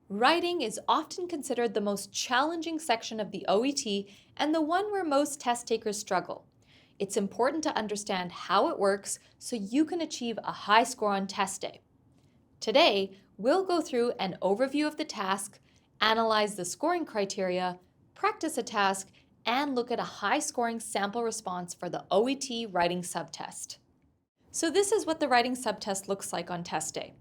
Writing is often considered the most challenging section of the OET and the one where most test takers struggle. It's important to understand how it works so you can achieve a high score on test day. Today, we'll go through an overview of the task, analyze the scoring criteria, practice a task, and look at a high-scoring sample response for the OET Writing subtest. So this is what the writing subtest looks like on test day.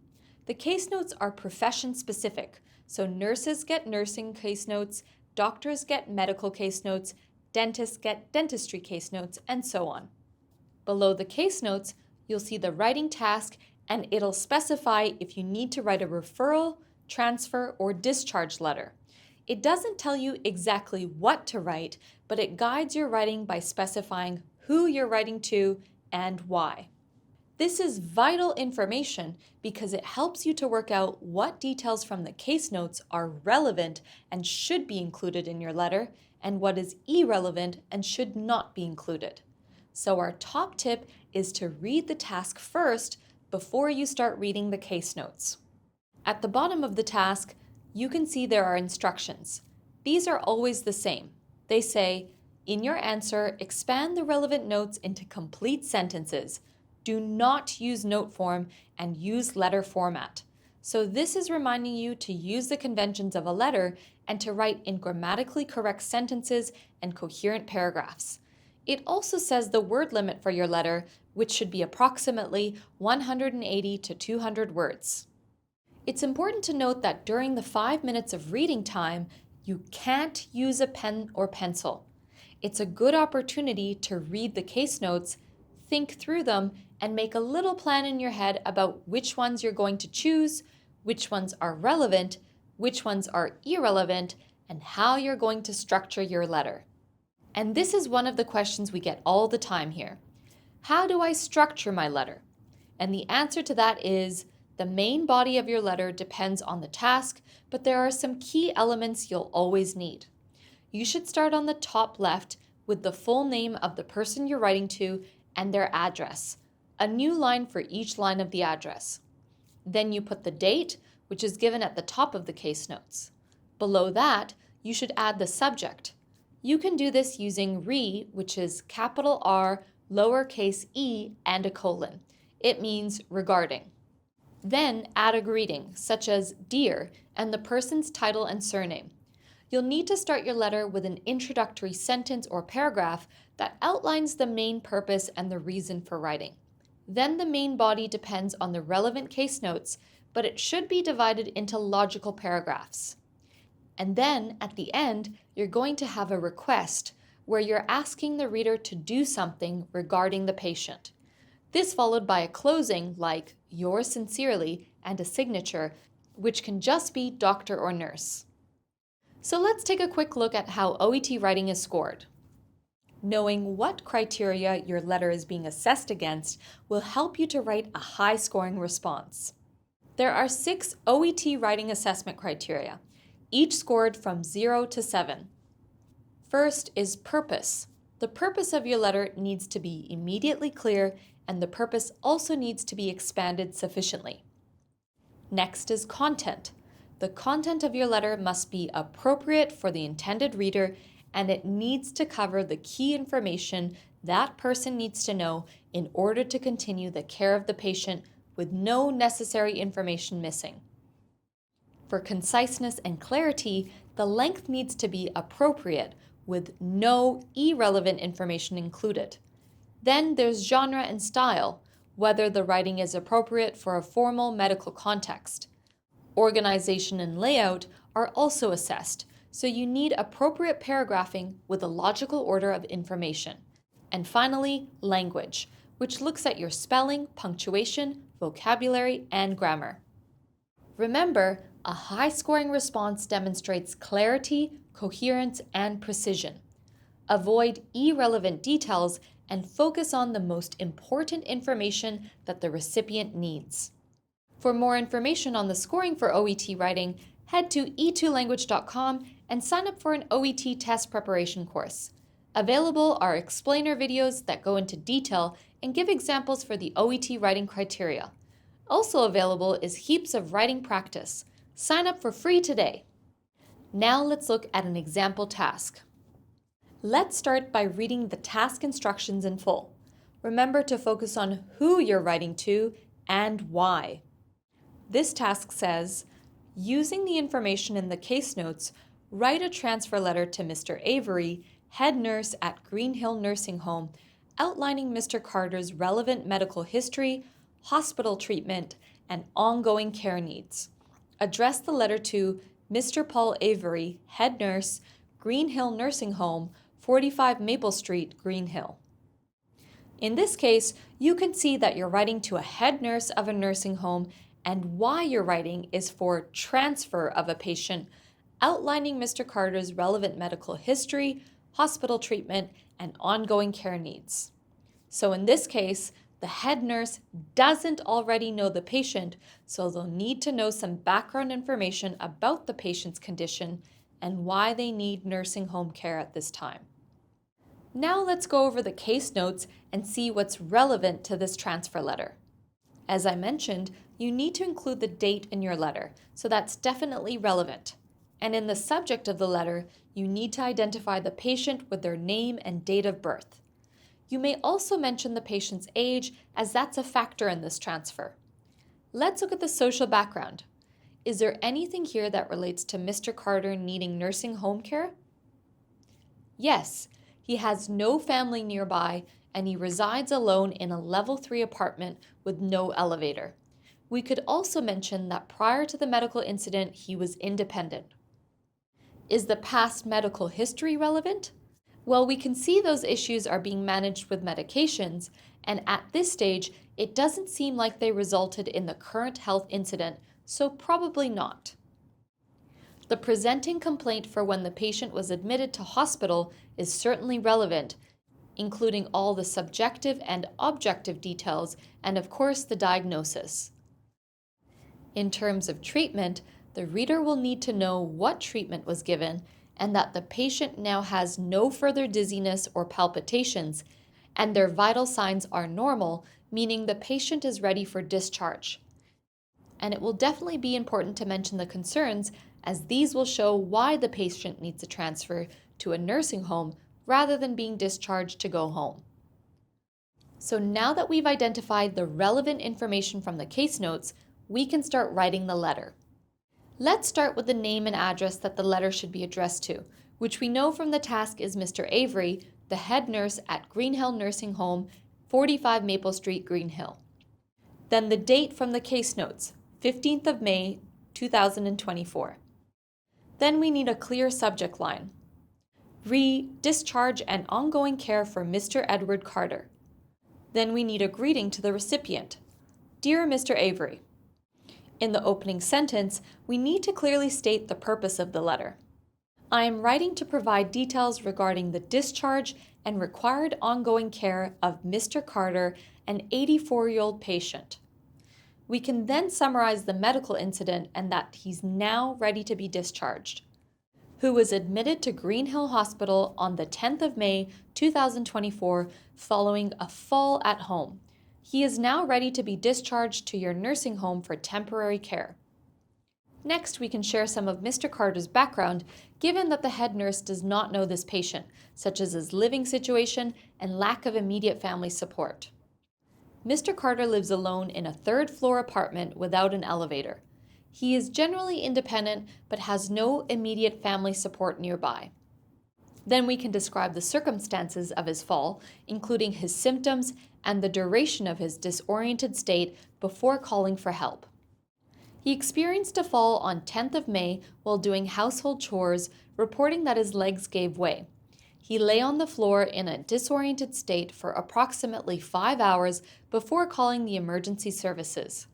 The case notes are profession-specific, so nurses get nursing case notes, doctors get medical case notes, dentists get dentistry case notes, and so on. Below the case notes, you'll see the writing task, and it'll specify if you need to write a referral, transfer, or discharge letter. It doesn't tell you exactly what to write, but it guides your writing by specifying who you're writing to and why. This is vital information because it helps you to work out what details from the case notes are relevant and should be included in your letter, and what is irrelevant and should not be included. So our top tip is to read the task first before you start reading the case notes. At the bottom of the task, you can see there are instructions. These are always the same. They say, in your answer, expand the relevant notes into complete sentences. Do not use note form and use letter format. So this is reminding you to use the conventions of a letter and to write in grammatically correct sentences and coherent paragraphs. It also says the word limit for your letter, which should be approximately 180 to 200 words. It's important to note that during the 5 minutes of reading time, you can't use a pen or pencil. It's a good opportunity to read the case notes, think through them, and make a little plan in your head about which ones you're going to choose, which ones are relevant, which ones are irrelevant, and how you're going to structure your letter. And this is one of the questions we get all the time here. How do I structure my letter? And the answer to that is, the main body of your letter depends on the task, but there are some key elements you'll always need. You should start on the top left with the full name of the person you're writing to and their address, a new line for each line of the address. Then you put the date, which is given at the top of the case notes. Below that, you should add the subject. You can do this using re, which is capital R, lowercase e, and a colon. It means regarding. Then add a greeting, such as Dear, and the person's title and surname. You'll need to start your letter with an introductory sentence or paragraph that outlines the main purpose and the reason for writing. Then the main body depends on the relevant case notes, but it should be divided into logical paragraphs. And then, at the end, you're going to have a request where you're asking the reader to do something regarding the patient. This followed by a closing like yours sincerely and a signature, which can just be doctor or nurse. So let's take a quick look at how OET writing is scored. Knowing what criteria your letter is being assessed against will help you to write a high-scoring response. There are 6 OET writing assessment criteria, each scored from 0 to 7. First is purpose. The purpose of your letter needs to be immediately clear, and the purpose also needs to be expanded sufficiently. Next is content. The content of your letter must be appropriate for the intended reader, and it needs to cover the key information that person needs to know in order to continue the care of the patient with no necessary information missing. For conciseness and clarity, the length needs to be appropriate with no irrelevant information included. Then there's genre and style, whether the writing is appropriate for a formal medical context. Organization and layout are also assessed, so you need appropriate paragraphing with a logical order of information. And finally, language, which looks at your spelling, punctuation, vocabulary, and grammar. Remember, a high-scoring response demonstrates clarity, coherence, and precision. Avoid irrelevant details and focus on the most important information that the recipient needs. For more information on the scoring for OET writing, head to e2language.com and sign up for an OET Test Preparation course. Available are explainer videos that go into detail and give examples for the OET writing criteria. Also available is heaps of writing practice, Sign up for free today. Now let's look at an example task. Let's start by reading the task instructions in full. Remember to focus on who you're writing to and why. This task says, using the information in the case notes, write a transfer letter to Mr. Avery, head nurse at Green Hill Nursing Home, outlining Mr. Carter's relevant medical history, hospital treatment, and ongoing care needs. Address the letter to Mr. Paul Avery, head nurse, Green Hill Nursing Home, 45 Maple Street, Green Hill. In this case, you can see that you're writing to a head nurse of a nursing home, and why you're writing is for transfer of a patient, outlining Mr. Carter's relevant medical history, hospital treatment, and ongoing care needs. So in this case, the head nurse doesn't already know the patient, so they'll need to know some background information about the patient's condition and why they need nursing home care at this time. Now let's go over the case notes and see what's relevant to this transfer letter. As I mentioned, you need to include the date in your letter, so that's definitely relevant. And in the subject of the letter, you need to identify the patient with their name and date of birth. You may also mention the patient's age, as that's a factor in this transfer. Let's look at the social background. Is there anything here that relates to Mr. Carter needing nursing home care? Yes, he has no family nearby and he resides alone in a level 3 apartment with no elevator. We could also mention that prior to the medical incident, he was independent. Is the past medical history relevant? Well, we can see those issues are being managed with medications, and at this stage, it doesn't seem like they resulted in the current health incident, so probably not. The presenting complaint for when the patient was admitted to hospital is certainly relevant, including all the subjective and objective details, and of course the diagnosis. In terms of treatment, the reader will need to know what treatment was given and that the patient now has no further dizziness or palpitations, and their vital signs are normal, meaning the patient is ready for discharge. And it will definitely be important to mention the concerns, as these will show why the patient needs a transfer to a nursing home rather than being discharged to go home. So now that we've identified the relevant information from the case notes, we can start writing the letter. Let's start with the name and address that the letter should be addressed to, which we know from the task is Mr. Avery, the head nurse at Green Hill Nursing Home, 45 Maple Street, Green Hill. Then the date from the case notes, 15th of May, 2024. Then we need a clear subject line. Discharge and ongoing care for Mr. Edward Carter. Then we need a greeting to the recipient. Dear Mr. Avery. In the opening sentence, we need to clearly state the purpose of the letter. I am writing to provide details regarding the discharge and required ongoing care of Mr. Carter, an 84-year-old patient. We can then summarize the medical incident and that he's now ready to be discharged. Who was admitted to Green Hill Hospital on the 10th of May, 2024, following a fall at home. He is now ready to be discharged to your nursing home for temporary care. Next, we can share some of Mr. Carter's background, given that the head nurse does not know this patient, such as his living situation and lack of immediate family support. Mr. Carter lives alone in a third-floor apartment without an elevator. He is generally independent, but has no immediate family support nearby. Then we can describe the circumstances of his fall, including his symptoms and the duration of his disoriented state before calling for help. He experienced a fall on 10th of May while doing household chores, reporting that his legs gave way. He lay on the floor in a disoriented state for approximately 5 hours before calling the emergency services.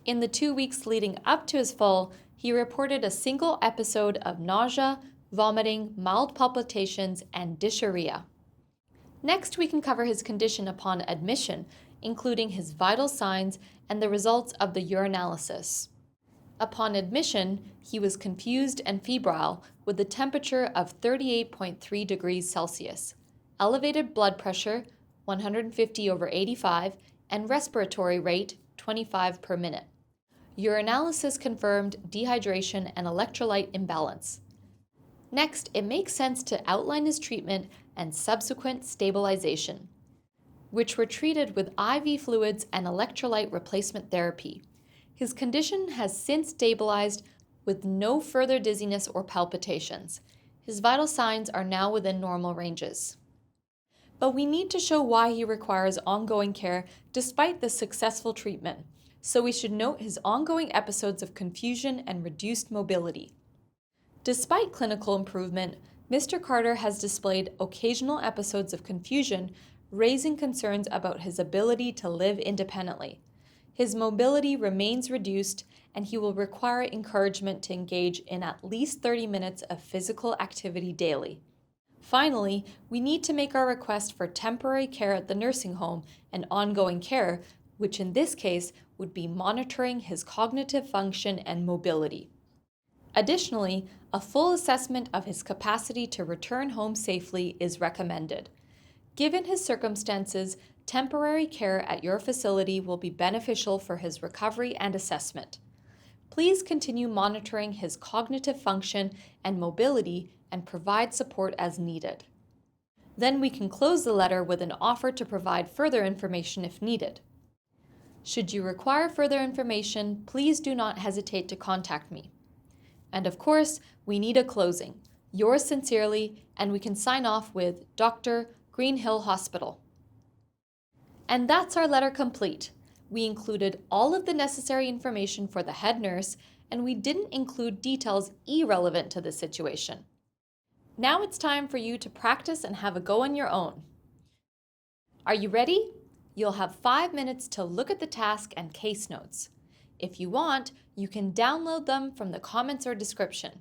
In the 2 weeks leading up to his fall, he reported a single episode of nausea, vomiting, mild palpitations, and dysuria. Next, we can cover his condition upon admission, including his vital signs and the results of the urinalysis. Upon admission, he was confused and febrile with a temperature of 38.3 degrees Celsius, elevated blood pressure 150/85, and respiratory rate 25 per minute. Your analysis confirmed dehydration and electrolyte imbalance. Next, it makes sense to outline his treatment and subsequent stabilization, which were treated with IV fluids and electrolyte replacement therapy. His condition has since stabilized with no further dizziness or palpitations. His vital signs are now within normal ranges. But we need to show why he requires ongoing care despite the successful treatment. So we should note his ongoing episodes of confusion and reduced mobility. Despite clinical improvement, Mr. Carter has displayed occasional episodes of confusion, raising concerns about his ability to live independently. His mobility remains reduced, and he will require encouragement to engage in at least 30 minutes of physical activity daily. Finally, we need to make our request for temporary care at the nursing home and ongoing care, which in this case would be monitoring his cognitive function and mobility. Additionally, a full assessment of his capacity to return home safely is recommended. Given his circumstances, temporary care at your facility will be beneficial for his recovery and assessment. Please continue monitoring his cognitive function and mobility and provide support as needed. Then we can close the letter with an offer to provide further information if needed. Should you require further information, please do not hesitate to contact me. And of course, we need a closing. Yours sincerely, and we can sign off with Dr. Greenhill Hospital. And that's our letter complete. We included all of the necessary information for the head nurse, and we didn't include details irrelevant to the situation. Now it's time for you to practice and have a go on your own. Are you ready? You'll have 5 minutes to look at the task and case notes. If you want, you can download them from the comments or description.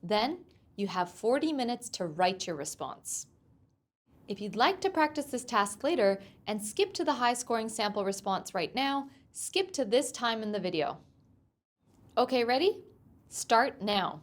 Then, you have 40 minutes to write your response. If you'd like to practice this task later and skip to the high-scoring sample response right now, skip to this time in the video. Okay, ready? Start now.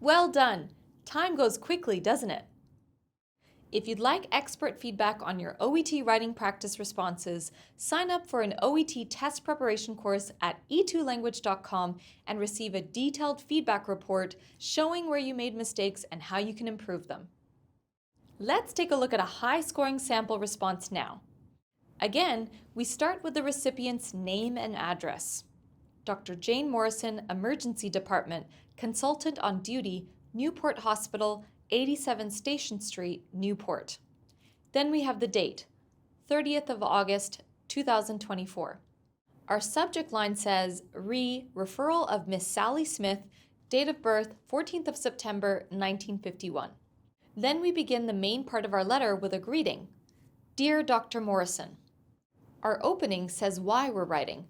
Well done! Time goes quickly, doesn't it? If you'd like expert feedback on your OET writing practice responses, sign up for an OET Test Preparation course at e2language.com and receive a detailed feedback report showing where you made mistakes and how you can improve them. Let's take a look at a high-scoring sample response now. Again, we start with the recipient's name and address. Dr. Jane Morrison, Emergency Department, Consultant on Duty, Newport Hospital, 87 Station Street, Newport. Then we have the date, 30th of August, 2024. Our subject line says, referral of Miss Sally Smith, date of birth, 14th of September, 1951. Then we begin the main part of our letter with a greeting. Dear Dr. Morrison. Our opening says why we're writing.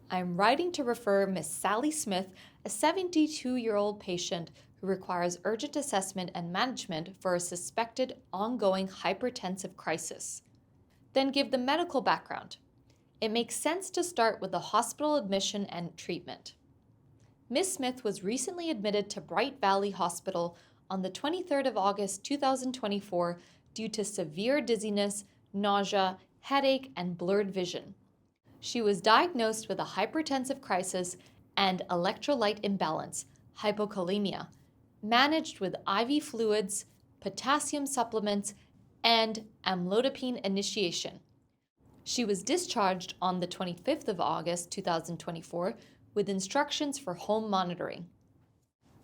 I'm writing to refer Miss Sally Smith, a 72-year-old patient who requires urgent assessment and management for a suspected ongoing hypertensive crisis. Then give the medical background. It makes sense to start with the hospital admission and treatment. Miss Smith was recently admitted to Bright Valley Hospital on the 23rd of August 2024 due to severe dizziness, nausea, headache, and blurred vision. She was diagnosed with a hypertensive crisis and electrolyte imbalance, hypokalemia, managed with IV fluids, potassium supplements, and amlodipine initiation. She was discharged on the 25th of August 2024 with instructions for home monitoring.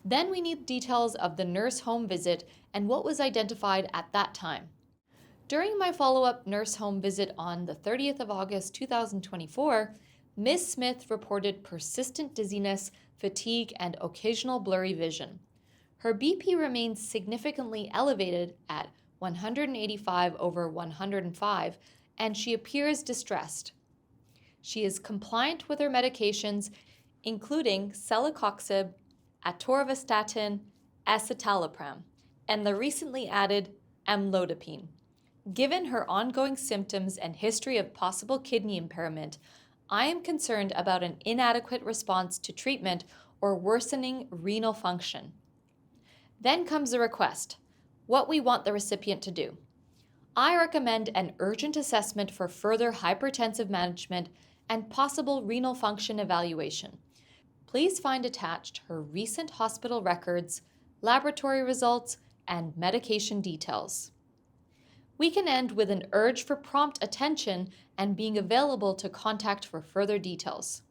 Then we need details of the nurse home visit and what was identified at that time. During my follow-up nurse home visit on the 30th of August 2024, Ms. Smith reported persistent dizziness, fatigue, and occasional blurry vision. Her BP remains significantly elevated at 185/105, and she appears distressed. She is compliant with her medications, including celecoxib, atorvastatin, escitalopram, and the recently added amlodipine. Given her ongoing symptoms and history of possible kidney impairment, I am concerned about an inadequate response to treatment or worsening renal function. Then comes the request, what we want the recipient to do. I recommend an urgent assessment for further hypertensive management and possible renal function evaluation. Please find attached her recent hospital records, laboratory results, and medication details. We can end with an urge for prompt attention and being available to contact for further details.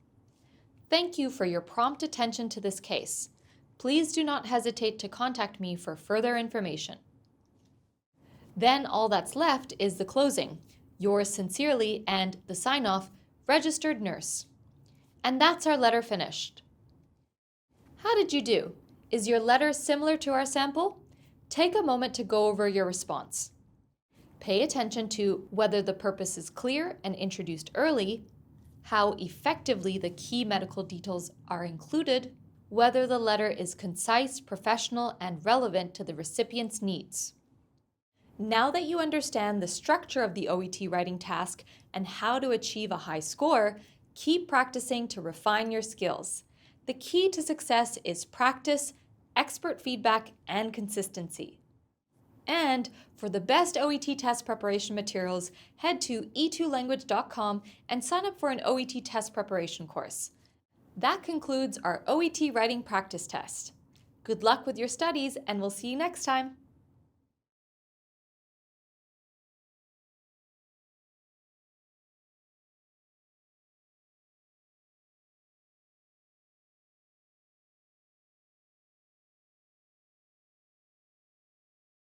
Thank you for your prompt attention to this case. Please do not hesitate to contact me for further information. Then all that's left is the closing, yours sincerely, and the sign-off, registered nurse. And that's our letter finished. How did you do? Is your letter similar to our sample? Take a moment to go over your response. Pay attention to whether the purpose is clear and introduced early, how effectively the key medical details are included, whether the letter is concise, professional, and relevant to the recipient's needs. Now that you understand the structure of the OET writing task and how to achieve a high score, keep practicing to refine your skills. The key to success is practice, expert feedback, and consistency. And for the best OET test preparation materials, head to e2language.com and sign up for an OET test preparation course. That concludes our OET writing practice test. Good luck with your studies, and we'll see you next time.